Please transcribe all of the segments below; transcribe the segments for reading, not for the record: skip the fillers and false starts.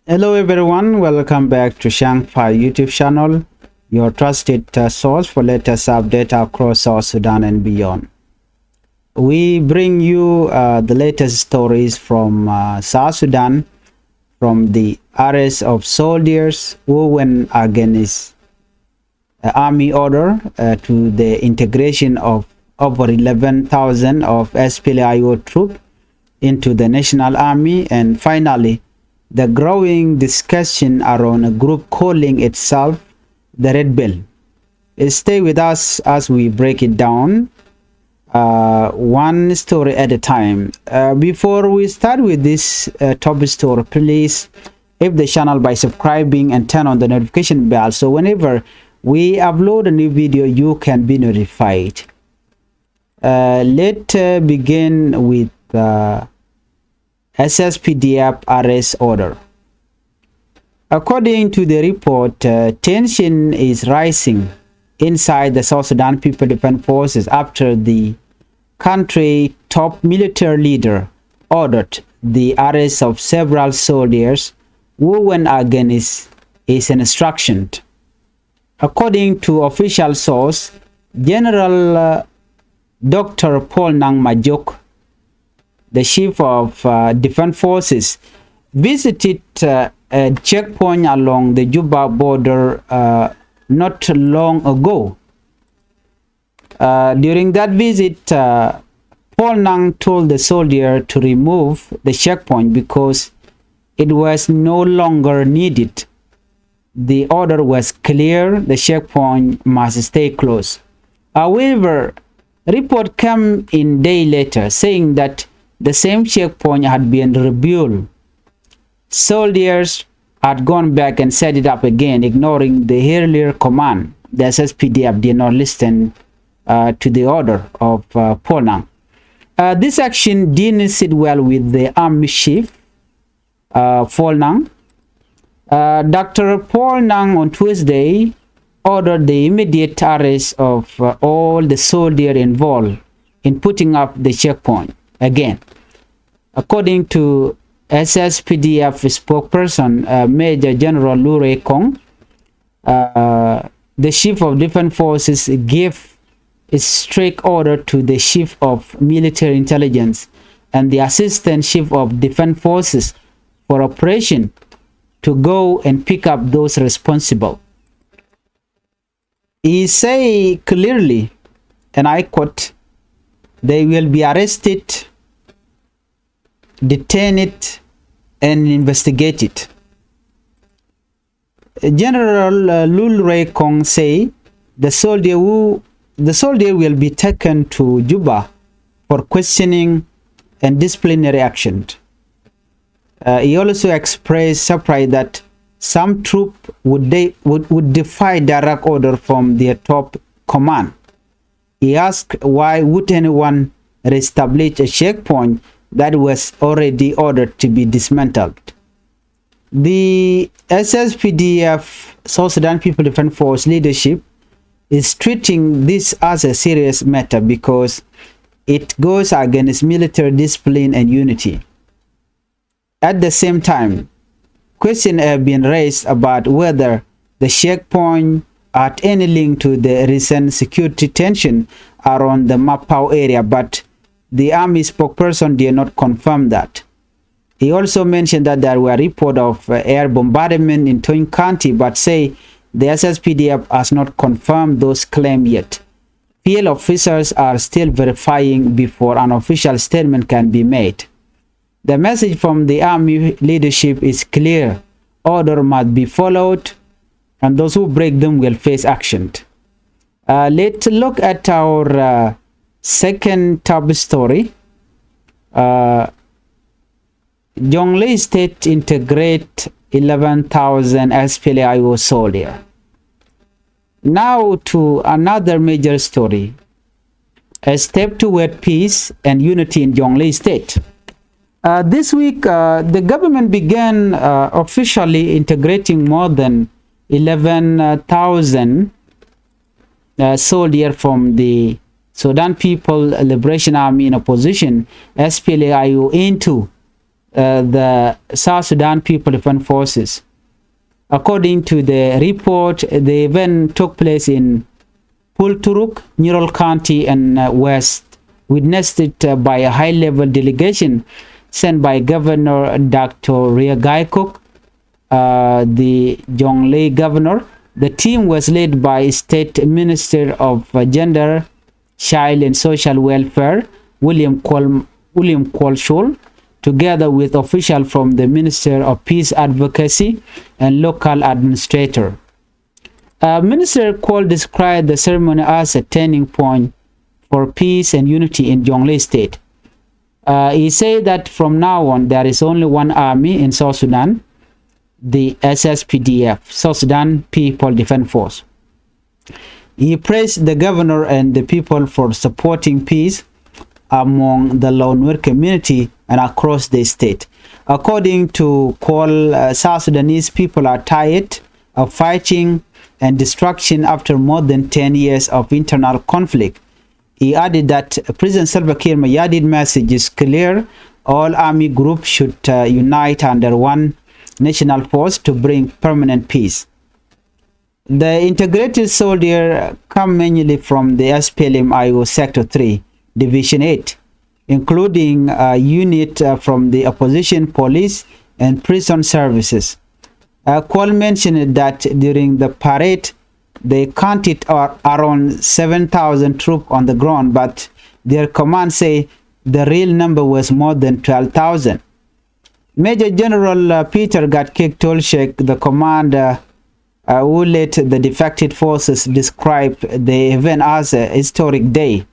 Hello everyone, welcome back to Changfied YouTube channel, your trusted source for latest update across South Sudan and beyond. We bring you the latest stories from South Sudan, from the arrest of soldiers who went against army order to the integration of over 11,000 of SPLA-IO troops into the national army, and finally the growing discussion around a group calling itself the Red Bell. Stay with us as we break it down one story at a time. Before we start with this top story, please help the channel by subscribing and turn on the notification bell so whenever we upload a new video you can be notified. Let's begin with SSPDF arrest order. According to the report, tension is rising inside the South Sudan People Defense Forces after the country top military leader ordered the arrest of several soldiers who went against his instructions. According to official source, General Dr. Paul Nang Majok, the chief of defense forces, visited a checkpoint along the Juba border not long ago. During that visit, Paul Nang told the soldier to remove the checkpoint because it was no longer needed. The order was clear: the checkpoint must stay closed. However, a report came in day later saying that the same checkpoint had been rebuilt. Soldiers had gone back and set it up again, ignoring the earlier command. The SSPDF did not listen to the order of Paul Nang. This action didn't sit well with the army chief, Paul Nang. Dr. Paul Nang on Tuesday ordered the immediate arrest of all the soldiers involved in putting up the checkpoint again. According to SSPDF spokesperson Major General Lure Kong, the chief of defense forces gave a strict order to the chief of military intelligence and the assistant chief of defense forces for operation to go and pick up those responsible. He say clearly, and I quote, "They will be arrested, detained, and investigated." General Lul Ray Kong say the soldier will be taken to Juba for questioning and disciplinary action. He also expressed surprise that some troops would defy direct order from their top command. He asked why would anyone reestablish a checkpoint that was already ordered to be dismantled. The SSPDF, South Sudan People Defense Force leadership, is treating this as a serious matter because it goes against military discipline and unity. At the same time, questions have been raised about whether the checkpoint had any link to the recent security tension around the Mapao area, but the army spokesperson did not confirm that. He also mentioned that there were reports of air bombardment in Toin County, but say the SSPDF has not confirmed those claims yet. Field officers are still verifying before an official statement can be made. The message from the army leadership is clear: order must be followed, and those who break them will face action. Let's look at our second top story. Jonglei State integrate 11,000 SPLA-IO soldiers. Now to another major story: a step toward peace and unity in Jonglei State. This week, the government began officially integrating more than 11,000 soldiers from the Sudan People Liberation Army in opposition, SPLA-IO, into the South Sudan People Defense Forces. According to the report, the event took place in Pulturuk, Neural County, and West, witnessed it by a high-level delegation sent by Governor Dr. Ria Gaikok, the Jonglei governor. The team was led by State Minister of Gender, Child and Social Welfare, William Kwalshol, together with officials from the Minister of Peace Advocacy and local administrator. Minister Kwal described the ceremony as a turning point for peace and unity in Jonglei State. He said that from now on, there is only one army in South Sudan, the SSPDF, South Sudan People Defense Force. He praised the governor and the people for supporting peace among the Law Nuer community and across the state. According to Kwal, South Sudanese people are tired of fighting and destruction after more than 10 years of internal conflict. He added that President Salva Kiir Mayardit's message is clear. All army groups should unite under one national force to bring permanent peace. The integrated soldiers come mainly from the SPLM-IO Sector 3, Division 8, including a unit from the opposition police and prison services. Kwal mentioned that during the parade, they counted around 7,000 troops on the ground, but their command say the real number was more than 12,000. Major General Peter Gatkek told Sheikh, the commander who led the defected forces, describe the event as a historic day.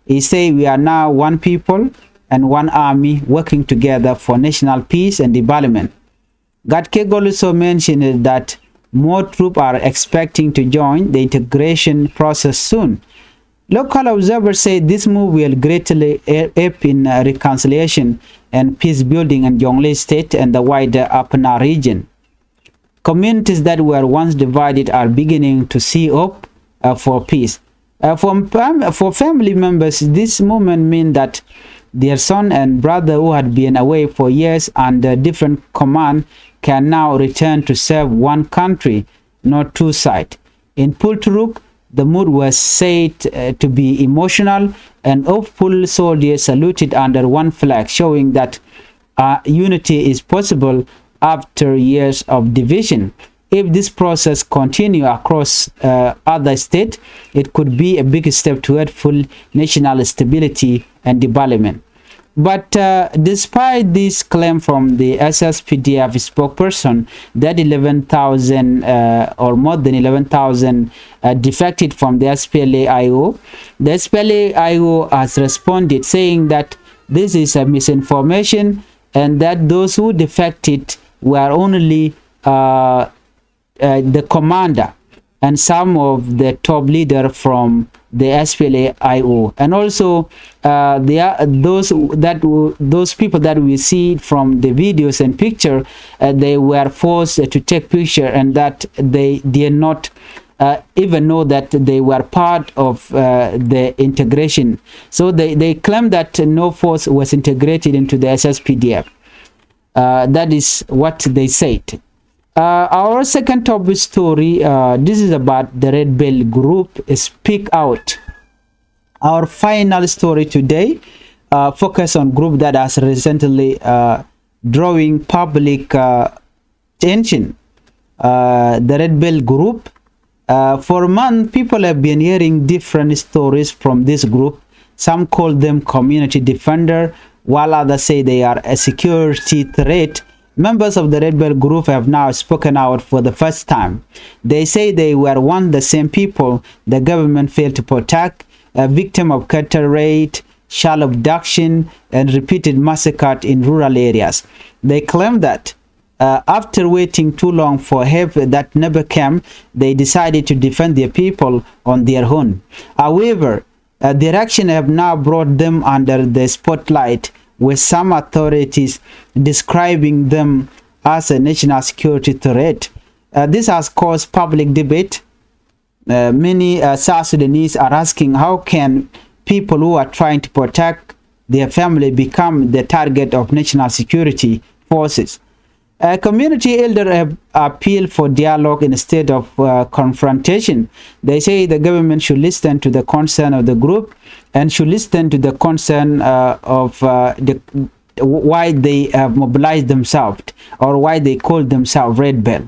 He said, "We are now one people and one army working together for national peace and development." Gatkek also mentioned that more troops are expecting to join the integration process soon. Local observers say this move will greatly help in reconciliation and peace building in Jonglei State and the wider Upper region. Communities that were once divided are beginning to see hope for peace. For family members, this movement means that their son and brother who had been away for years under different command can now return to serve one country, not two sides. In Pulturuk, the mood was said to be emotional, and hopeful soldiers saluted under one flag, showing that unity is possible after years of division. If this process continues across other states, it could be a big step toward full national stability and development. But despite this claim from the SSPDF spokesperson that 11,000 or more than 11,000 defected from the SPLA-IO, the SPLA-IO has responded saying that this is a misinformation and that those who defected were only the commander and some of the top leader from the SPLA-IO, and also those people that we see from the videos and picture, they were forced to take picture, and that they did not even know that they were part of the integration. So they claim that no force was integrated into the SSPDF. That is what they said. Our second top story, this is about the Red Bell Group Speak Out. Our final story today focus on group that has recently drawing public attention. The Red Bell Group. For months, people have been hearing different stories from this group. Some call them community defender, while others say they are a security threat. Members of the Red Bell Group have now spoken out for the first time. They say they were once the same people the government failed to protect, a victim of cattle raid, child abduction, and repeated massacre in rural areas. They claim that after waiting too long for help that never came, they decided to defend their people on their own. However, their action have now brought them under the spotlight, with some authorities describing them as a national security threat. This has caused public debate. Many South Sudanese are asking, how can people who are trying to protect their family become the target of national security forces. A community elder have appealed for dialogue instead of confrontation. They say the government should listen to the concern of the group and should listen to the concern of why they have mobilized themselves or why they call themselves Red Bell.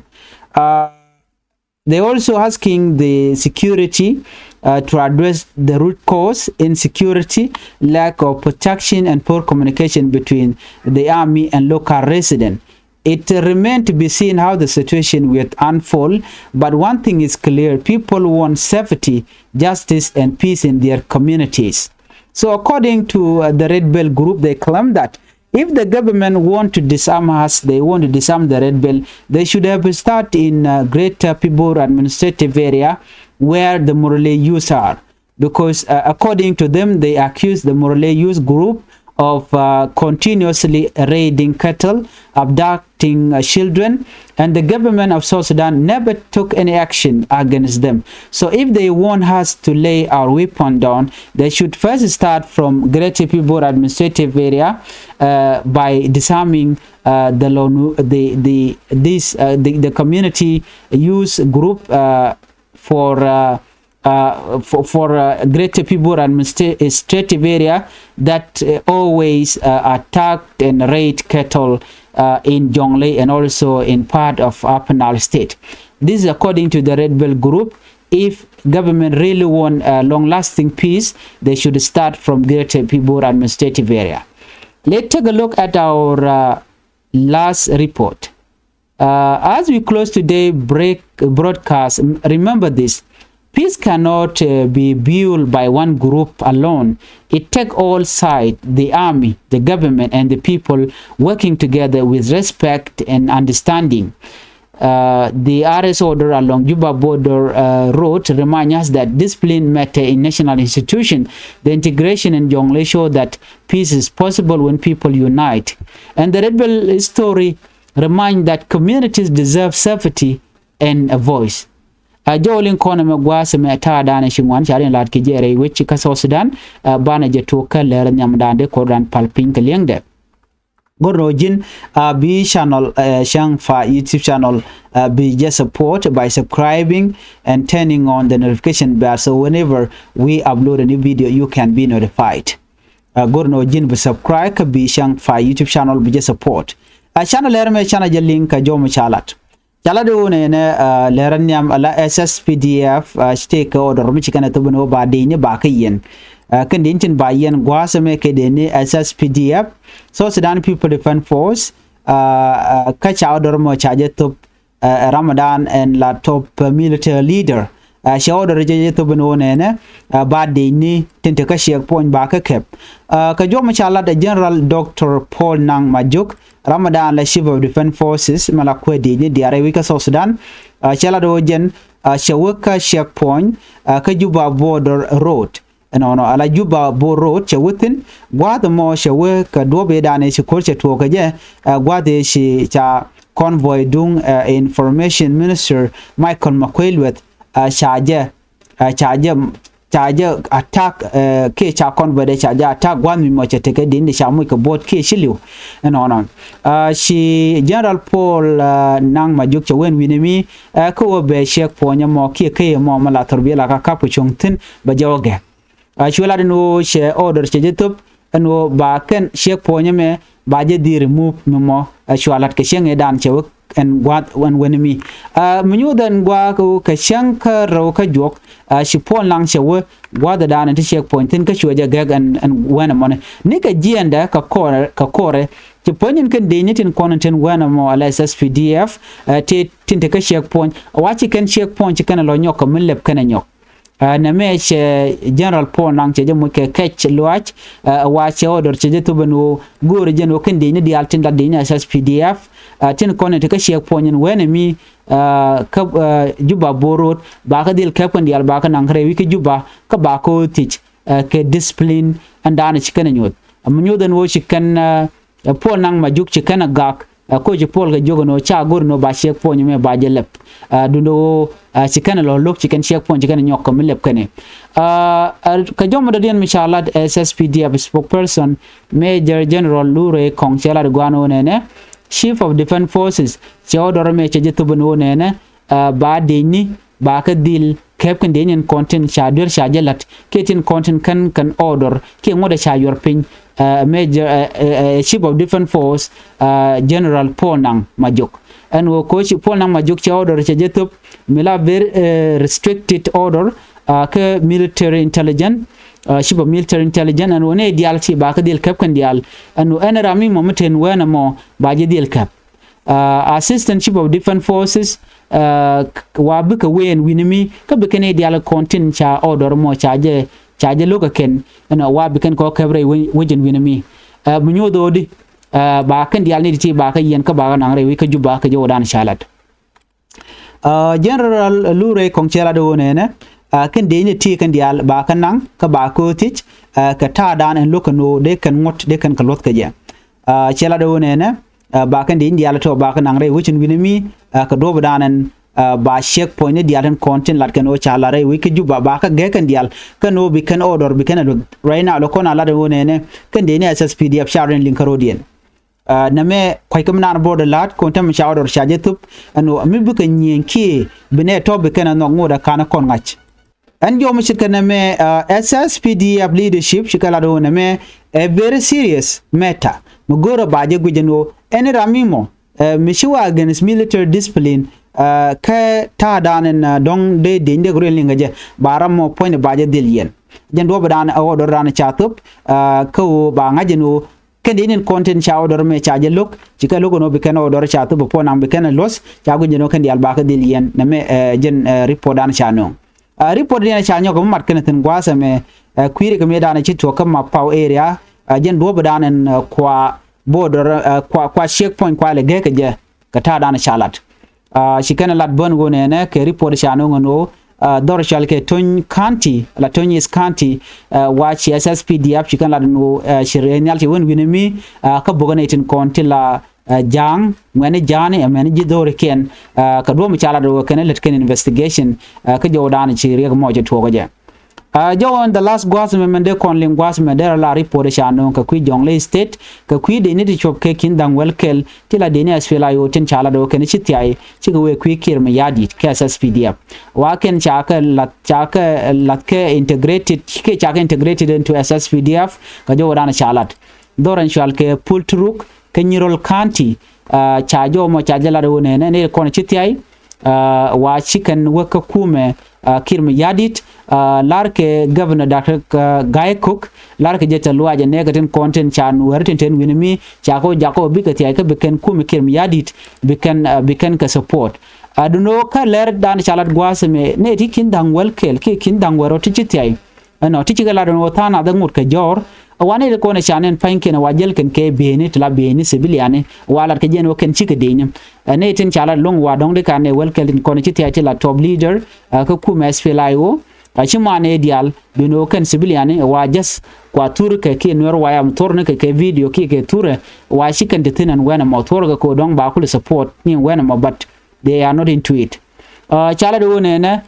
They're also asking the security to address the root cause: insecurity, lack of protection, and poor communication between the army and local residents. It remains to be seen how the situation will unfold, but one thing is clear: people want safety, justice, and peace in their communities. So according to the Red Bell group, they claim that if the government want to disarm us, they want to disarm the Red Bell, they should have start in Greater Pibor administrative area where the Morale youth are. Because according to them, they accuse the Morale youth group of continuously raiding cattle, abducting children, and the government of South Sudan never took any action against them. So if they want us to lay our weapon down, they should first start from Greater Pibor administrative area by disarming the community youth group for Greater Pibor administrative area that always attacked and raid cattle in Jonglei and also in part of Upper Nile State. This is according to the Red Bell group. If government really want long-lasting peace, they should start from Greater Pibor administrative area. Let's take a look at our last report. As we close today broadcast, remember this: peace cannot be built by one group alone. It takes all sides, the army, the government, and the people working together with respect and understanding. The arrest order along Juba border road reminds us that discipline matter in national institutions. The integration in Jonglei show that peace is possible when people unite. And the Red Bell story reminds that communities deserve safety and a voice. Jolin kona magwasa me ta dana shingwan charin lat kijere which ka South Sudan bana je to ka ler nyamdande koran palping kelengde gorojin bi channel Changfied YouTube channel be just support by subscribing and turning on the notification bell, so whenever we upload a new video you can be notified. Gorojin be subscribe ka bi Changfied YouTube channel be just support channel lerme channel je link ka jomo chalat Jalado ne leranyam ala SSPDF stake order michikana tubuno ba dini ba kayen kan dintin ba yen gwasame ke deni SSPDF South Sudan People Defense Force ka cha order mo chaje top Ramadan and la top military leader sha order je tubuno ne ba dini tinte ka shek point ba ka kep ka jomo chala da General Dr. Paul Nang Majuk Ramadan la Chief of Defense Forces malakwedi ni diare wika South Sudan chala do jen shawaka checkpoint ka Juba border road no ala Juba border road chawutin gwada mo shawaka dobe dane shi korche to ka je gwade shi cha convoy dung information minister Michael McQuailwith charge attack ke cha convoy de charge attack gwan mi mo chete ke din de shamu ke bot ke shiliu no shi General Paul Nang Majuk chawen winemi ko be shek ponya mo ke mo mala torbela ka kapu chungtin ba jawoge shwala no she order che jetup no ba ken shek ponya me ba je di remove mo shwalat ke sheng edan chewuk and what when winemi munyu dan gwa ko ka shanka ro ka jok shi pon lang shewe gwada dan ta shek point tin ka shwaja gag and wana mon ni ka jianda ka kore ti ponin kan de nitin konantin wana mo ala SSPDF te tin ta ka shek point wachi kan shek point kana lo nyok min lep kana nyok na me General Paul Nang che mo ke kech luach wa che order che to banu gore jeno kan de ni di altin da de ni SSPDF tin konantin ka shek point wana mi ka Juba borot ba ka dil kapon dial ba ka nang rewi ke Juba ka ba ko teach ke discipline and dan chikana nyot amnyo dan wo chikan Paul Nang Majuk chikana gak ko je Paul ga jogo no cha gor no ba shek ponyo me ba jelep dundo chikana lo lok chikan shek ponyo chikana nyok kam lep kane ka jomo da den inshallah SSPDF spokesperson Major General Lure Kongchela gwano nene Chief of Defense Forces che order me che jetu bano ne ba dini ba ka dil kep kan den content cha dur cha jalat ketin content kan order ke ngoda cha yor pin major Chief of Defense Force General Ponang Majuk and wo ko chi Ponang Majuk che order che jetu mila very restricted order ke military intelligence Chief of Military Intelligence and one dial chi ba ka dil kep kan dial and ene rami mo meten wena mo ba je dil kep Assistant Chief of Defense Forces wa bika wen winimi ka bikene dial content cha order mo chaje loka ken na wa biken ko kebre wajin winimi munyo dodi ba kan dial ni ti ba ka yen ka ba na rewi ka juba ka jodan shalat General Lure Kongchela do ne kan de ni ti kan dial ba kan nang ka ba ko tich ka ta dan en lokano de kan ngot de kan kalot ka je chela do ne ba kan de dial to ba kan nang re wajin winimi ka do badanan ba check point ne dial content lat kan o chala re wi ka juba ba ka ge kan dial kan o bi kan order bi kan right now lo kona la do ne kan de ni SSPDF sharing link rodien na me kwai kam na border lat kontam order shaje tup ano mi bu kan yenki bine to bi kan no ngoda kana kon ngach and yo mi shikana me SSPDF leadership shikala do ne me a very serious matter mugoro baje gujeno ene ramimo mishiwa against military discipline ka ta danen dong de de grel lingaje baram mo point baje dilien jen do badan order ran chatup ko ba ngajenu kendinin content cha order me cha jeluk jika logo no bikan order chatup po nam bikan los cha gujeno kendi albaka dilien na me jen report dan cha no report dan cha nyo ko mat kenatin gwasa me kwiri ko me dan chi to kam ma pau area jen do badan kwa border kwa checkpoint kwa le ge ke ka ta dan chalat shikana lat bon go ne ke report shano ngono dor shal ke ton county la tonis county wa chi SSPDF shikana lat no shirenial ti won winimi ka bogane tin konti la jang ngene jani amene ji dor ken ka do mi chala do ken let ken investigation ka jodan chi reg mo je to je John the last government de kon lim government there la report shano ka kui jongle state ka kui de ni chop ke kin dang welkel tila de ni SPLA-IO tin chala do ken chitiai chi we kui kir me yadi ke SSPDF wa ken chaka lat ke integrated ke chaka integrated into SSPDF ka jo wadana chalat doran shal ke pultruk ke nyirol county cha jo mo cha jala do ne kon chitiai wa chicken waka kume kirme yadit larke governor Dr. Guy Cook larke jeta luaje negative content chan werten ten winimi chako jako bikati ay ka beken kume kirme yadit beken ka support aduno ka ler dan chalat gwasme ne tikin dang welkel ki kin dang wero tichiti ay no tichigala don wotana da ngut ka jor wane ko ne chanen fanken wajel ken ke beni tla beni sibiliane wala ke jen woken chike denyam ne tin chala long wa dong de kan ne welkel ko ne chiti ati la top leader ko kuma SPLA-IO chimane dial bino ken sibiliane wa jas kwa tur ke nwer wa am torne ke video ke ture wa shiken de tinan wana motor ko dong ba ku support ni wana mo but they are not into it chala do ne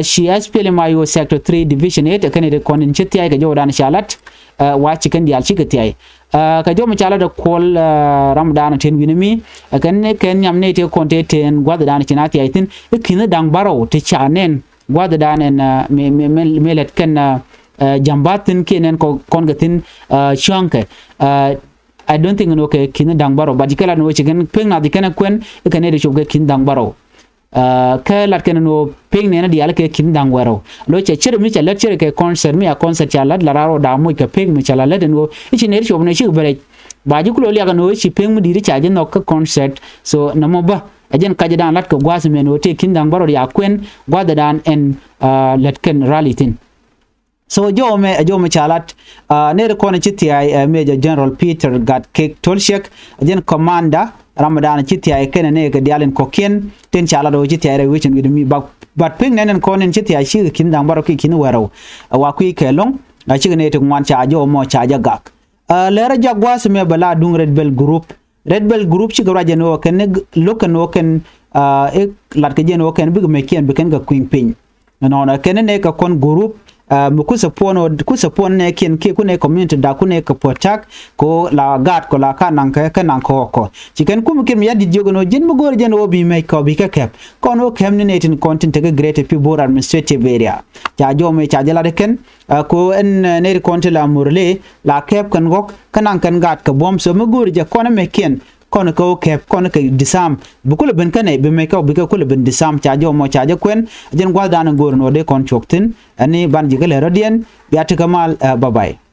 she SPLM-IO sector 3 division 8 kan de konin chiti ay ga jodan shalat wa chicken dial chikati ay ka jo mchala da kol ramadan ten winimi kan ne ken nyam ne te konte ten gwada dan chinati ay tin ikina dang baro te chanen gwada dan en melet ken jambatin kenen ko kongatin chunke I don't think no ke kin dang baro badikala no chicken peng na dikana kwen ikane de choge kin dang baro ka lat ken no ping ne na dial ke kin dang waro lo che chir mi che lecture ke concert mi a concert cha lat la ro da mu ke ping mi cha la lat no ichi ne chob ne chi bare ba ji kulo li ga no chi ping mu di cha je no ka concert so na mo ba ajen ka je dan lat ko gwas me no te kin dang baro ya kwen gwa da dan en lat ken rally tin so jo me chalat ne ko ne chiti ay Major General Peter gat ke tolshek ajen commander Ramadan chiti ay ken ne ga dialen ko ken ten chala do chiti ay wichin with me but ping nen ko nen chiti ay shi kin dang baro ki kin wero wa ku ke long a chi ne to ngwan cha jo mo cha ja gak lera jagwas me bala dung red bell group chi ga no ken ne lokan no ken e lat ke jeno ken big me ken ga queen pin no ken ne ka kon group mu ku support ne kin ki ku ne community da ku ne ka potak ko la gat ko la ka nan ko chicken ku mu kin ya di jogo no jin bu gor jen wo bi mai ko bi ka kep kono kem ne netin content ke great people administrative area ja jo me cha jala de ken ko en ne content la murle la kep kan gok kanan kan gat ka bom so mu gor je kono me ken kono ko kep kono ke disam bukule ben kane be me ka bi ka kule ben disam cha jo mo cha je kwen jen gwa dan gor no de kon choktin ani ban jigale rodien biati kamal bye bye.